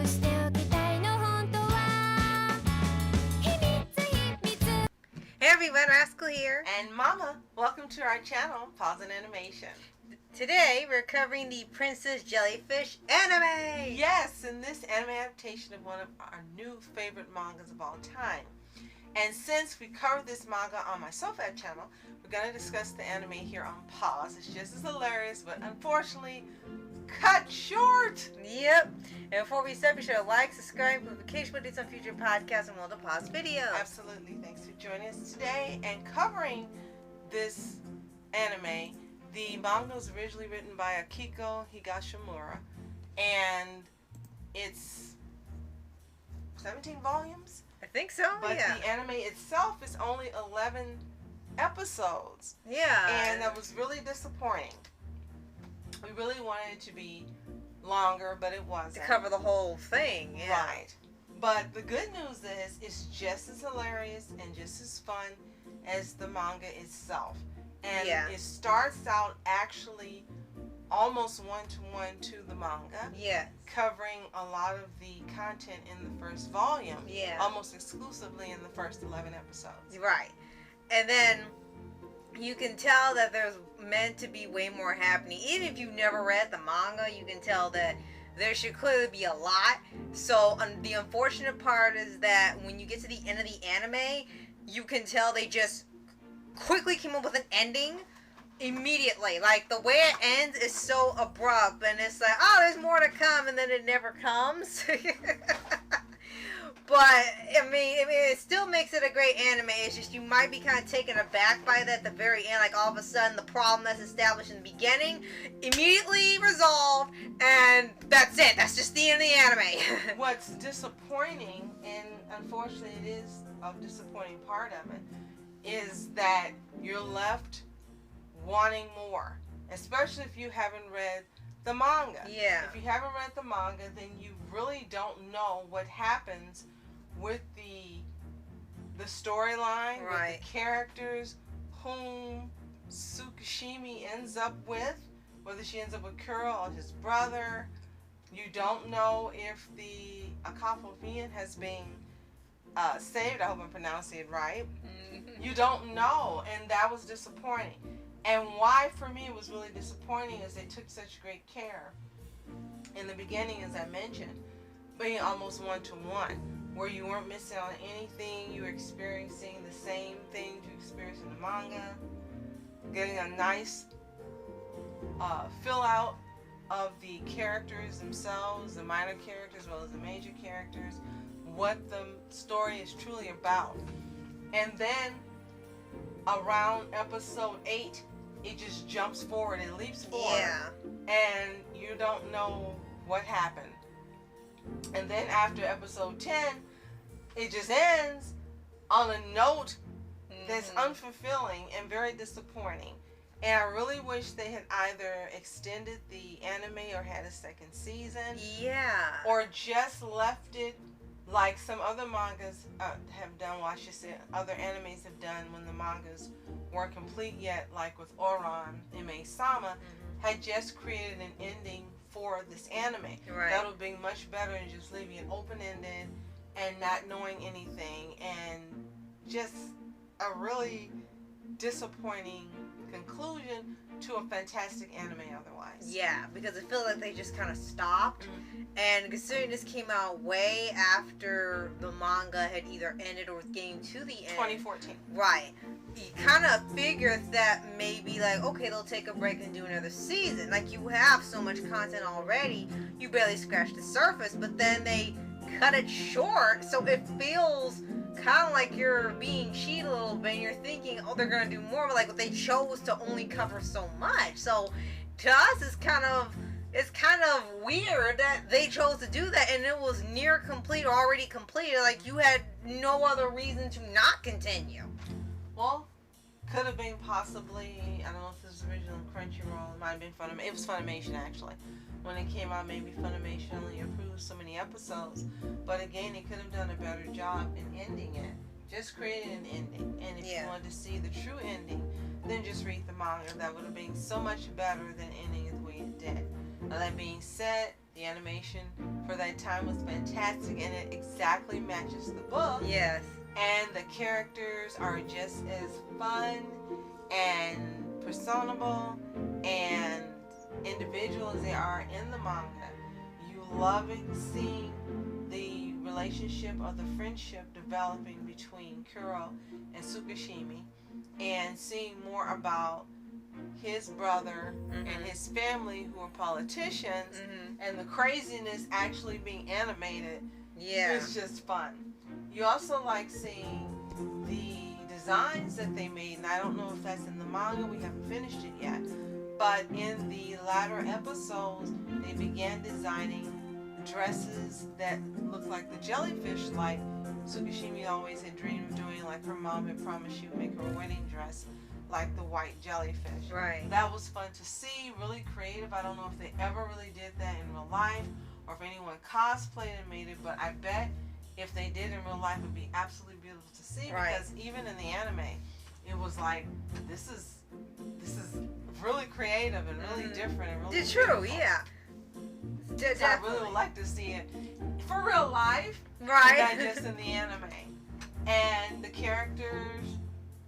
Hey everyone, Rascal here. And Mama, welcome to our channel, Paws On Animation. Today we're covering the Princess Jellyfish Anime. Yes, and this anime adaptation of one of our new favorite mangas of all time. And since we covered this manga on my SOFHAB channel, we're going to discuss the anime here on Paws. It's just as hilarious, but unfortunately cut short. Yep. And before we start, be sure to like, subscribe, notification for these on future podcasts and multiple pause videos. Absolutely. Thanks for joining us today and covering this anime. The manga was originally written by Akiko Higashimura, and it's 17 volumes. I think so. But the anime itself is only 11 episodes. Yeah. And that was really disappointing. We really wanted it to be longer, but it wasn't. To cover the whole thing, yeah. Right. But the good news is it's just as hilarious and just as fun as the manga itself. And it starts out actually almost one-to-one to the manga. Yes. Covering a lot of the content in the first volume. Yeah. Almost exclusively in the first 11 episodes. Right. And then you can tell that there's meant to be way more happening. Even if you've never read the manga, you can tell that there should clearly be a lot. So the unfortunate part is that when you get to the end of the anime, you can tell they just quickly came up with an ending immediately. Like, the way it ends is so abrupt, and it's like, oh, there's more to come, and then it never comes. But, I mean, it still makes it a great anime. It's just you might be kind of taken aback by that at the very end. Like, all of a sudden, the problem that's established in the beginning immediately resolved, and that's it. That's just the end of the anime. What's disappointing, and unfortunately it is a disappointing part of it, is that you're left wanting more. Especially if you haven't read the manga. Yeah. If you haven't read the manga, then you really don't know what happens with the storyline, right, with the characters, whom Tsukishimi ends up with, whether she ends up with Kuro or his brother. You don't know if the Akapovian has been saved. I hope I'm pronouncing it right. You don't know, and that was disappointing. And why for me it was really disappointing is they took such great care in the beginning, as I mentioned, being almost one-to-one, where you weren't missing on anything. You were experiencing the same things you experienced in the manga, getting a nice fill out of the characters themselves, the minor characters as well as the major characters, what the story is truly about. And then around episode 8, it just jumps forward, it leaps forward, and you don't know what happened. And then after episode 10, it just ends on a note that's unfulfilling and very disappointing. And I really wish they had either extended the anime or had a second season. Yeah. Or just left it like some other mangas have done, well, I should say other animes have done when the mangas weren't complete yet, like with Oran and Sama, had just created an ending for this anime. Right. That would have been much better than just leaving it open-ended and not knowing anything, and just a really disappointing conclusion to a fantastic anime otherwise. Yeah, because it feels like they just kind of stopped. And considering this came out way after the manga had either ended or was getting to the end. 2014. Right. You kind of figured that maybe, like, okay, they'll take a break and do another season. Like, you have so much content already, you barely scratched the surface, but then they cut it short, so it feels kind of like you're being cheated a little bit, and you're thinking, oh, they're going to do more, but, like, they chose to only cover so much. So, to us, it's kind of weird that they chose to do that, and it was near complete, already completed. Like, you had no other reason to not continue. Well, could have been possibly, I don't know if this was original Crunchyroll, it might have been Funimation. It was Funimation, actually. When it came out, maybe Funimation only approved so many episodes. But again, they could have done a better job in ending it. Just created an ending. And if you wanted to see the true ending, then just read the manga. That would have been so much better than ending it the way it did. Now, that being said, The animation for that time was fantastic, and it exactly matches the book. Yes. And the characters are just as fun and personable and individual as they are in the manga. You love it, seeing the relationship or the friendship developing between Kuro and Tsukishimi, and seeing more about his brother and his family who are politicians, and the craziness actually being animated. Yeah. It's just fun. You also like seeing the designs that they made, and I don't know if that's in the manga, we haven't finished it yet, but in the latter episodes they began designing dresses that look like the jellyfish, like Tsukishimi always had dreamed of doing, like her mom had promised she would make her a wedding dress like the white jellyfish. Right. That was fun to see, really creative. I don't know if they ever really did that in real life or if anyone cosplayed and made it, but I bet if they did in real life it would be absolutely beautiful to see, because even in the anime it was like, this is really creative and really different and really true, beautiful. yeah. So I really would like to see it for real life, right? not just in the anime. And the characters,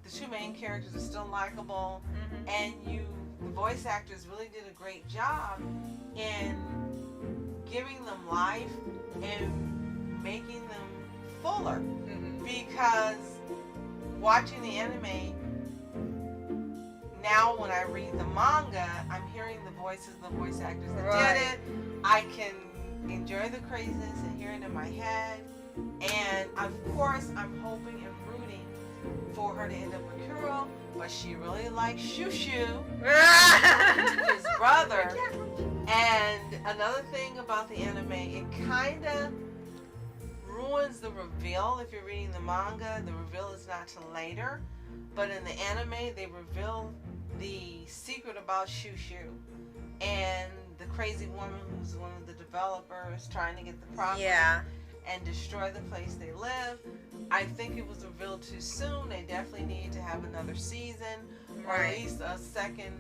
the two main characters are still likable, and the voice actors really did a great job in giving them life and making them fuller. Because watching the anime, now when I read the manga, I'm hearing the voices of the voice actors that did it. I can enjoy the craziness and hear it in my head. And of course, I'm hoping and rooting for her to end up with Kuro, but she really likes Shushu, his brother. And another thing about the anime, it kind of ruins the reveal. If you're reading the manga, the reveal is not till later. But in the anime, they reveal the secret about Shushu and the crazy woman who's one of the developers trying to get the property and destroy the place they live. I think it was revealed too soon. They definitely need to have another season, or at least a second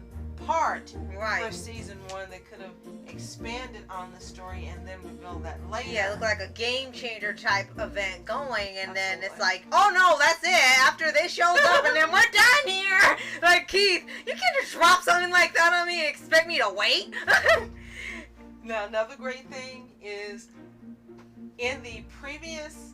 part for season 1 that could have expanded on the story and then revealed that later. Yeah, it looked like a game changer type event going, and then it's like, oh no, that's it. After this shows up, and then we're done here. Like, Keith, you can't just drop something like that on me and expect me to wait. Now, another great thing is, in the previous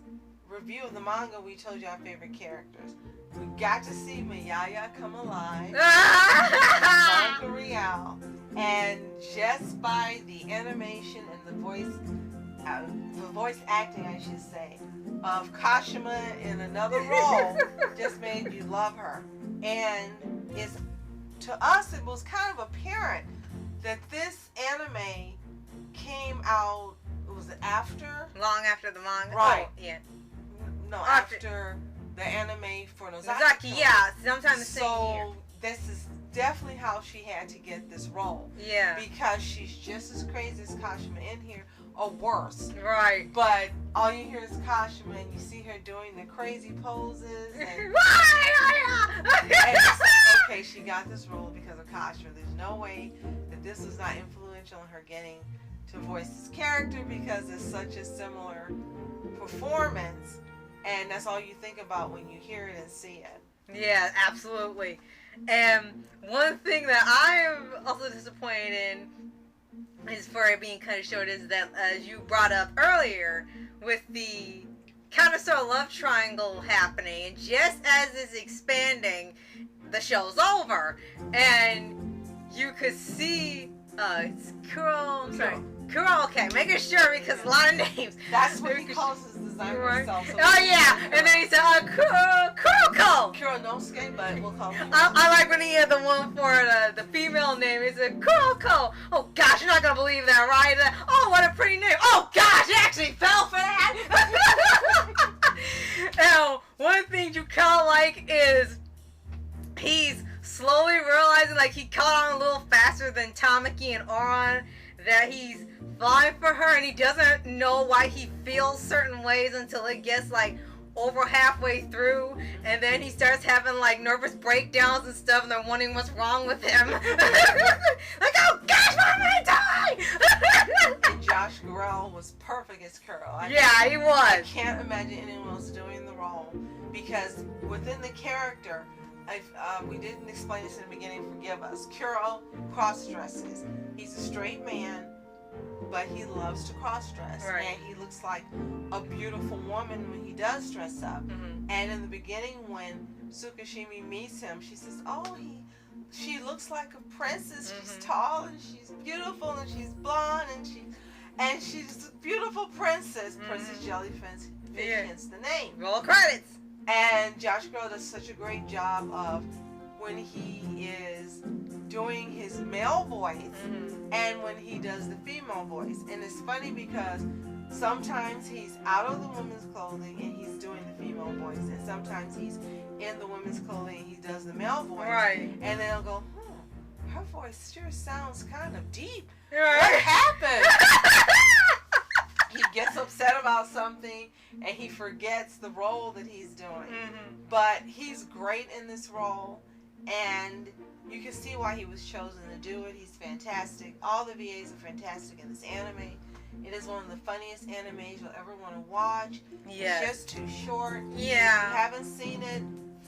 review of the manga, we told you our favorite characters. We got to see Mayaya come alive, Monica Real, and just by the animation and the voice acting, I should say, of Kashima in another role, just made you love her. And to us, it was kind of apparent that this anime came out. Was it after? Long after the manga. Right. Oh, yeah. No, after the anime for Nozaki. Yeah, sometime the same year. So this is definitely how she had to get this role. Yeah. Because she's just as crazy as Kashima in here, or worse. Right. But all you hear is Kashima, and you see her doing the crazy poses. And, and it's like, okay, she got this role because of Kashima. There's no way that this was not influential in her getting to voice this character, because it's such a similar performance, and that's all you think about when you hear it and see it. Yeah, absolutely. And one thing that I am also disappointed in is for it being kind of short is that, as you brought up earlier, with the kind of sort of love triangle happening, and just as it's expanding, the show's over, and you could see it's Kuro. I'm sorry. Kuro, okay, making sure because a lot of names. That's what he calls his designer himself. So oh yeah, and then he said Kuroko. Kuronosuke, but we'll call him. I like when he had the one for the female name. He said Kuroko. Oh gosh, you're not gonna believe that, right? Oh, what a pretty name. Oh gosh, he actually fell for that. Now, one thing you kind of like is he's slowly realizing, like, he caught on a little faster than Tamaki and Oran, that he's flying for her, and he doesn't know why he feels certain ways until it gets like over halfway through, and then he starts having like nervous breakdowns and stuff, and they're wondering what's wrong with him. Like, oh gosh, why am I die? And Josh Garrell was perfect as Curl. Yeah, he was. I can't imagine anyone else doing the role because within the character, we didn't explain this in the beginning, forgive us. Curl cross-dresses. He's a straight man, but he loves to cross-dress. Right. And he looks like a beautiful woman when he does dress up. Mm-hmm. And in the beginning, when Tsukishimi meets him, she says, "Oh, she looks like a princess. She's tall and she's beautiful and she's blonde and she's a beautiful princess." Princess Jellyfish, hence the name. Roll credits. And Josh Garrell does such a great job of when he is doing his male voice and when he does the female voice. And it's funny because sometimes he's out of the women's clothing and he's doing the female voice, and sometimes he's in the women's clothing and he does the male voice. Right. And then he'll go, her voice sure sounds kind of deep. Right. What happened? He gets upset about something and he forgets the role that he's doing. But he's great in this role, and you can see why he was chosen to do it. He's fantastic. All the VAs are fantastic in this anime. It is one of the funniest animes you'll ever want to watch. Yes. It's just too short. Yeah. If you haven't seen it,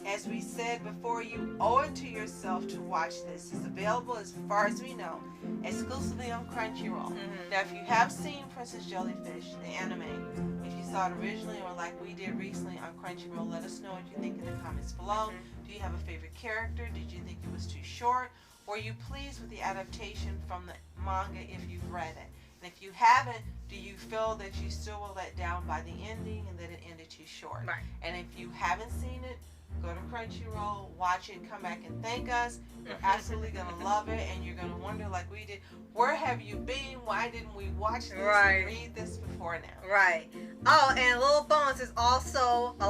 as we said before, you owe it to yourself to watch this. It's available, as far as we know, exclusively on Crunchyroll. Now, if you have seen Princess Jellyfish, the anime, if you saw it originally or like we did recently on Crunchyroll, let us know what you think in the comments below. Do you have a favorite character? Did you think it was too short? Were you pleased with the adaptation from the manga if you've read it? And if you haven't, do you feel that you still were let down by the ending and that it ended too short? Right. And if you haven't seen it, go to Crunchyroll, watch it, come back and thank us. You're absolutely going to love it, and you're going to wonder, like we did, where have you been? Why didn't we watch this and read this before now? Right. Oh, and a little bonus is also a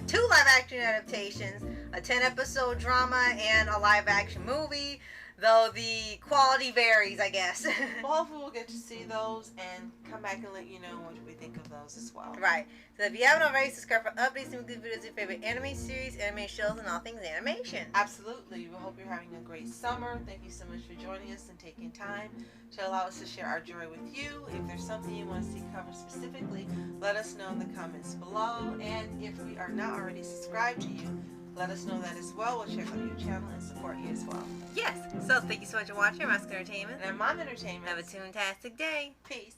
two live-action adaptations, a 10-episode drama, and a live-action movie, though the quality varies, I guess. Well, hopefully we'll get to see those and come back and let you know what we think of those as well. Right. So if you haven't already, subscribe for updates and good videos, your favorite anime series, anime shows, and all things animation. Absolutely. We hope you're having a great summer. Thank you so much for joining us and taking time to allow us to share our joy with you. If there's something you want to see covered specifically, let us know in the comments below. And if we are not already subscribed to you, let us know that as well. We'll check out your channel and support you as well. Yes. So thank you so much for watching Mask Entertainment. And Mom Entertainment. Have a toontastic day. Peace.